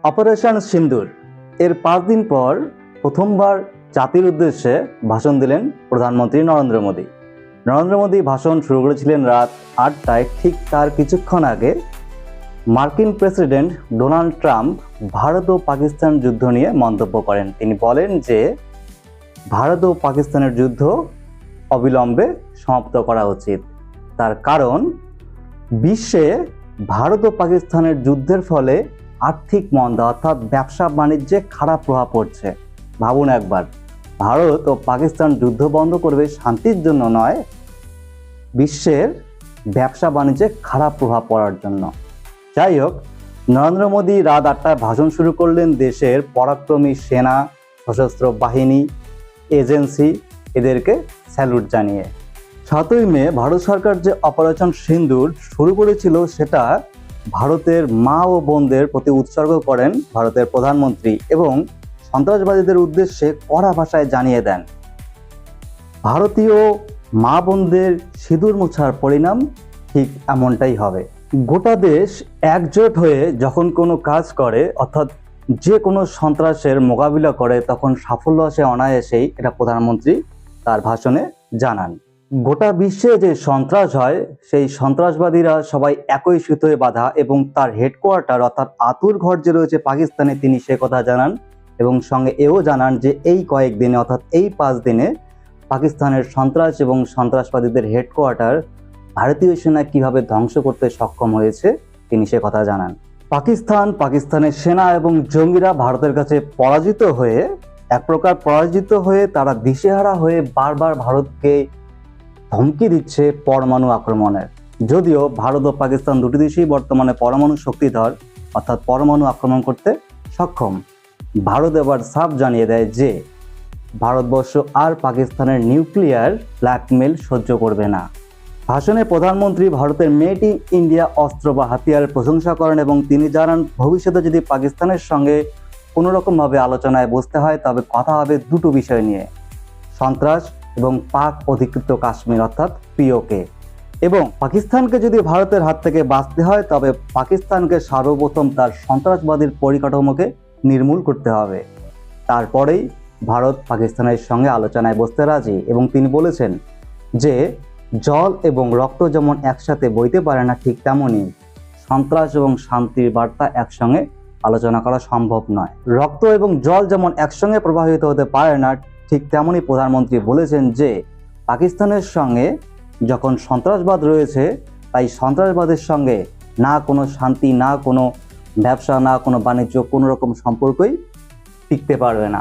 Operation সিন্দুর এর 5 দিন পর প্রথমবার জাতির উদ্দেশ্যে ভাষণ দিলেন প্রধানমন্ত্রী নরেন্দ্র মোদী। নরেন্দ্র মোদী ভাষণ শুরু করেছিলেন রাত 8টায়। ঠিক তার কিছুক্ষণ আগে মার্কিন প্রেসিডেন্ট ডোনাল্ড ট্রাম্প ভারত ও পাকিস্তান যুদ্ধ নিয়ে মন্তব্য করেন। তিনি বলেন যে ভারত ও পাকিস্তানের যুদ্ধ অবিলম্বে সমাপ্ত করা উচিত। তার কারণ, বিশ্বে ভারত ও পাকিস্তানের যুদ্ধের ফলে আর্থিক মন্দা অর্থাৎ ব্যবসা বাণিজ্যে খারাপ প্রভাব পড়ছে। ভাবুন একবার, ভারত ও পাকিস্তান যুদ্ধ বন্ধ করবে শান্তির জন্য নয়, বিশ্বের ব্যবসা বাণিজ্যে খারাপ প্রভাব পড়ার জন্য। যাই হোক, নরেন্দ্র মোদী রাত 8টায় ভাষণ শুরু করলেন দেশের পরাক্রমী সেনা, সশস্ত্র বাহিনী, এজেন্সি এদেরকে স্যালুট জানিয়ে। 7ই মে ভারত সরকার যে অপারেশন সিন্দুর শুরু করেছিল সেটা ভারতের মা ও বোনদের প্রতি উৎসর্গ করেন ভারতের প্রধানমন্ত্রী এবং সন্ত্রাসবাদীদের উদ্দেশ্যে কড়া ভাষায় জানিয়ে দেন, ভারতীয় মা বোনদের সিঁদুর মোছার পরিণাম ঠিক এমনটাই হবে। গোটা দেশ একজোট হয়ে যখন কোনো কাজ করে অর্থাৎ যে কোনো সন্ত্রাসের মোকাবিলা করে তখন সাফল্য আসে অনায়াসেই, এটা প্রধানমন্ত্রী তার ভাষণে জানান। গোটা বিশ্বে যে সন্ত্রাস হয় সেই সন্ত্রাসবাদীরা সবাই একই সুতোয় বাঁধা এবং তার হেডকোয়ার্টার অর্থাৎ আতুর ঘর যে রয়েছে পাকিস্তানে, তিনি সে কথা জানান এবং সঙ্গে এও জানান যে এই কয়েকদিনে অর্থাৎ এই 5 দিনে পাকিস্তানের সন্ত্রাস এবং সন্ত্রাসবাদীদের হেডকোয়ার্টার ভারতীয় সেনা কিভাবে ধ্বংস করতে সক্ষম হয়েছে তিনি সে কথা জানান। পাকিস্তানের সেনা এবং জঙ্গিরা ভারতের কাছে এক প্রকার পরাজিত হয়ে তারা দিশেহারা হয়ে বারবার ভারতকে ধমকি দিচ্ছে পরমাণু আক্রমণের। যদিও ভারত ও পাকিস্তান দুটি দেশই বর্তমানে পরমাণু শক্তিধর অর্থাৎ পরমাণু আক্রমণ করতে সক্ষম। ভারত এবার সাফ জানিয়ে দেয় যে ভারতবর্ষ আর পাকিস্তানের নিউক্লিয়ার ব্ল্যাকমেল সহ্য করবে না। ভাষণে প্রধানমন্ত্রী ভারতের মেড ইন ইন্ডিয়া অস্ত্র বা হাতিয়ারের প্রশংসা করেন এবং তিনি জানান ভবিষ্যতে যদি পাকিস্তানের সঙ্গে কোনো রকমভাবে আলোচনায় বসতে হয় তবে কথা হবে দুটো বিষয় নিয়ে, সন্ত্রাস এবং পাক অধিকৃত কাশ্মীর অর্থাৎ পিওকে। এবং পাকিস্তানকে যদি ভারতের হাত থেকে বাঁচতে হয় তবে পাকিস্তানকে সর্বপ্রথম তার সন্ত্রাসবাদীর পরিকাঠামোকে নির্মূল করতে হবে, তারপরেই ভারত পাকিস্তানের সঙ্গে আলোচনায় বসতে রাজি। এবং তিনি বলেছেন যে জল এবং রক্ত যেমন একসাথে বইতে পারে না ঠিক তেমনই সন্ত্রাস এবং শান্তির বার্তা একসঙ্গে আলোচনা করা সম্ভব নয়। রক্ত এবং জল যেমন একসঙ্গে প্রবাহিত হতে পারে না ঠিক তেমনই প্রধানমন্ত্রী বলেছেন যে পাকিস্তানের সঙ্গে যখন সন্ত্রাসবাদ রয়েছে তাই সন্ত্রাসবাদের সঙ্গে না কোনো শান্তি, না কোনো ব্যবসা, না কোনো বাণিজ্য, কোনো রকম সম্পর্কই টিকতে পারবে না।